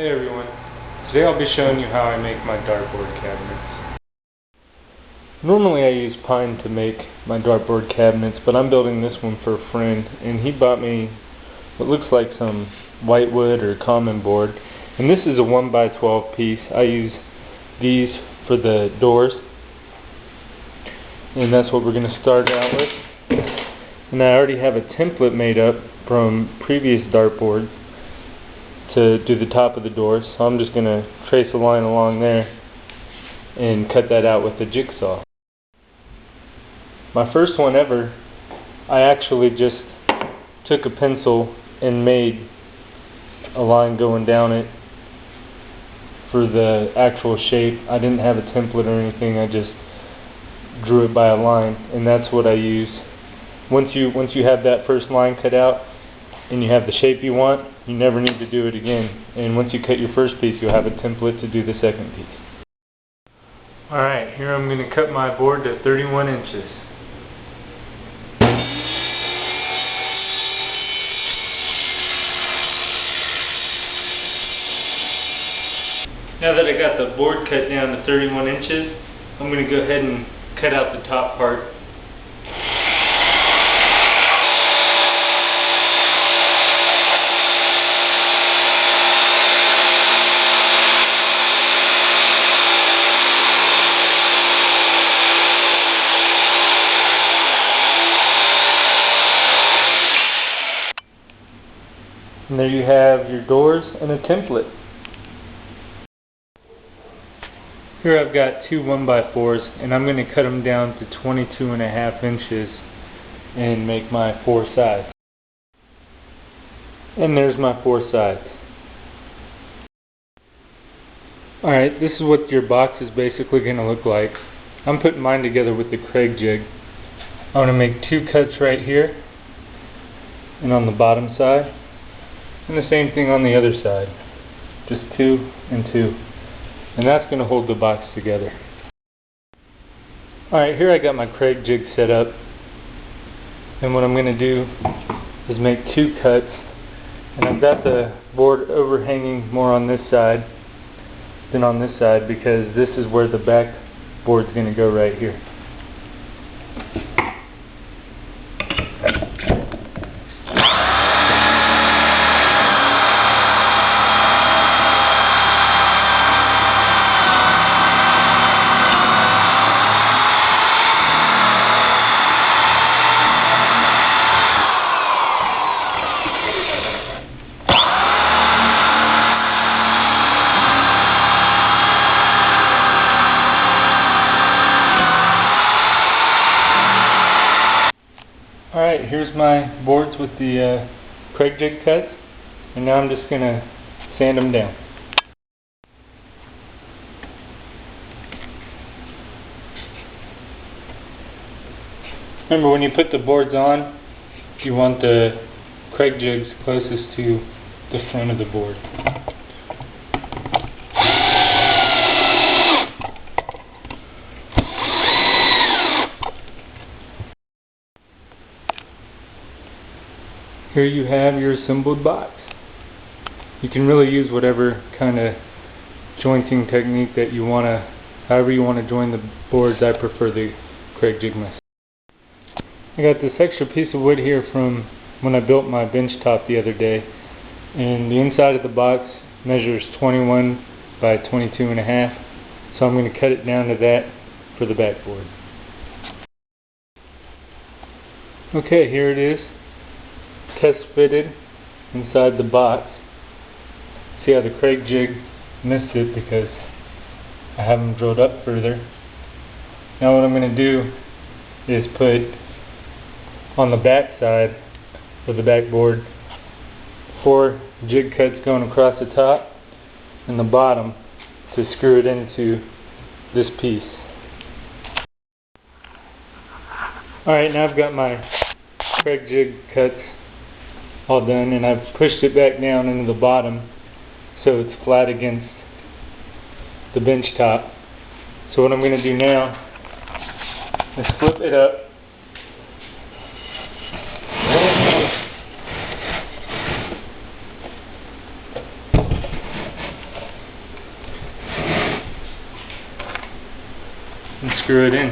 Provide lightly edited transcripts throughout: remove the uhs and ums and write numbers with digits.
Hey everyone, today I'll be showing you how I make my dartboard cabinets. Normally I use pine to make my dartboard cabinets, but I'm building this one for a friend, and he bought me what looks like some whitewood or common board, and this is a 1x12 piece. I use these for the doors, and that's what we're going to start out with. And I already have a template made up from previous dartboards to do the top of the door, so I'm just going to trace a line along there and cut that out with a jigsaw. My first one ever, I actually just took a pencil and made a line going down it for the actual shape. I didn't have a template or anything, I just drew it by a line, and that's what I use. Once you have that first line cut out and you have the shape you want, you never need to do it again. And once you cut your first piece, you'll have a template to do the second piece. Alright, here I'm going to cut my board to 31 inches. Now that I got the board cut down to 31 inches, I'm going to go ahead and cut out the top part. And there you have your doors and a template. Here I've got two 1x4s, and I'm going to cut them down to 22.5 inches and make my 4 sides. And there's my 4 sides. Alright, this is what your box is basically going to look like. I'm putting mine together with the Craig jig. I want to make 2 cuts right here and on the bottom side. And the same thing on the other side. Just 2 and 2. And that's going to hold the box together. Alright, here I got my Craig jig set up. And what I'm going to do is make 2 cuts. And I've got the board overhanging more on this side than on this side, because this is where the back board is going to go right here. Alright, here's my boards with the Craig jig cuts, and now I'm just going to sand them down. Remember, when you put the boards on, you want the Craig jigs closest to the front of the board. Here you have your assembled box. You can really use whatever kind of jointing technique that you want to, however you want to join the boards. I prefer the Craig jig myself. I got this extra piece of wood here from when I built my bench top the other day, and the inside of the box measures 21 by 22.5, so I'm going to cut it down to that for the backboard. Okay, here it is. Test fitted inside the box. See how the Craig jig missed it because I have them drilled up further. Now what I'm going to do is put on the back side of the backboard 4 jig cuts going across the top and the bottom to screw it into this piece. Alright, now I've got my Craig jig cuts all done, and I've pushed it back down into the bottom so it's flat against the bench top. So what I'm going to do now is flip it up screw it in.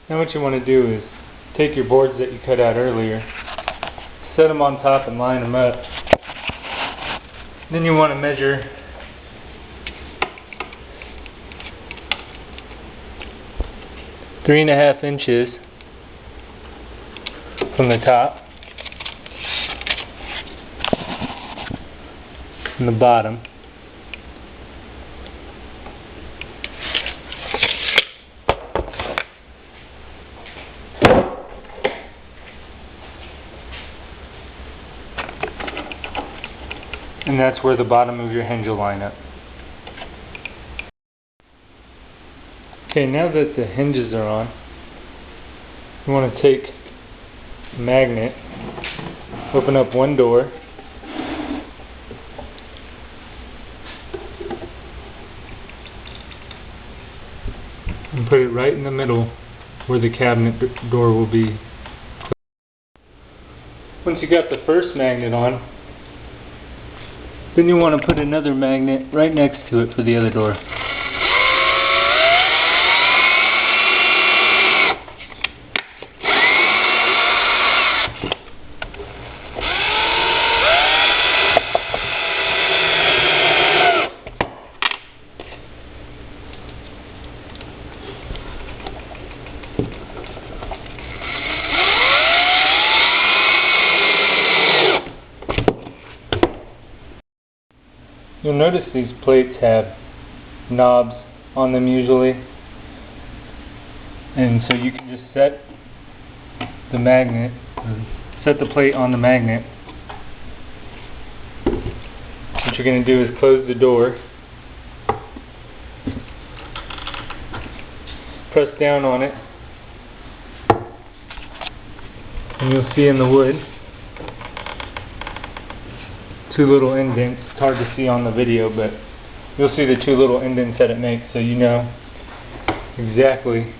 Now what you want to do is take your boards that you cut out earlier, set them on top and line them up. Then you want to measure 3.5 inches from the top and the bottom. And that's where the bottom of your hinge will line up. Okay, now that the hinges are on, you want to take a magnet, open up one door, and put it right in the middle where the cabinet door will be. Once you got the first magnet on, then you want to put another magnet right next to it for the other door. You'll notice these plates have knobs on them usually, and so you can just set the magnet, set the plate on the magnet. What you're going to do is close the door, press down on it, and you'll see in the wood two little indents. It's hard to see on the video, but you'll see the two little indents that it makes, so you know exactly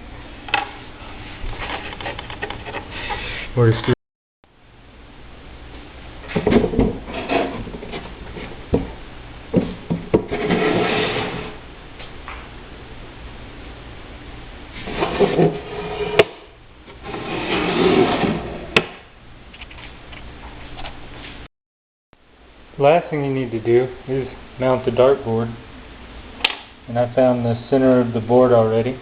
where to screw. Last thing you need to do is mount the dartboard, and I found the center of the board already.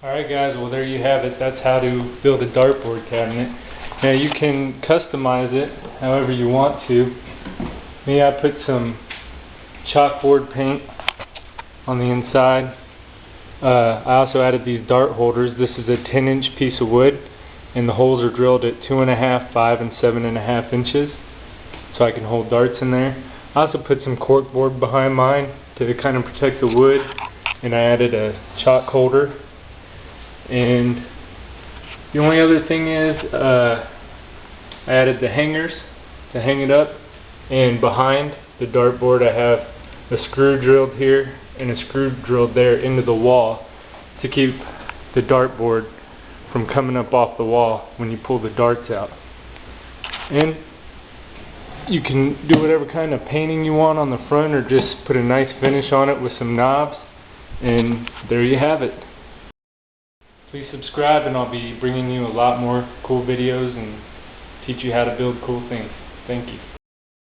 Alright guys, well there you have it. That's how to build a dartboard cabinet. Now you can customize it however you want to. Me, I put some chalkboard paint on the inside. I also added these dart holders. This is a 10-inch piece of wood, and the holes are drilled at 2.5, 5, and 7.5 inches, so I can hold darts in there. I also put some corkboard behind mine to kind of protect the wood, and I added a chalk holder. And the only other thing is I added the hangers to hang it up, and behind the dartboard I have a screw drilled here and a screw drilled there into the wall to keep the dartboard from coming up off the wall when you pull the darts out. And you can do whatever kind of painting you want on the front, or just put a nice finish on it with some knobs, and there you have it. Please subscribe, and I'll be bringing you a lot more cool videos and teach you how to build cool things. Thank you.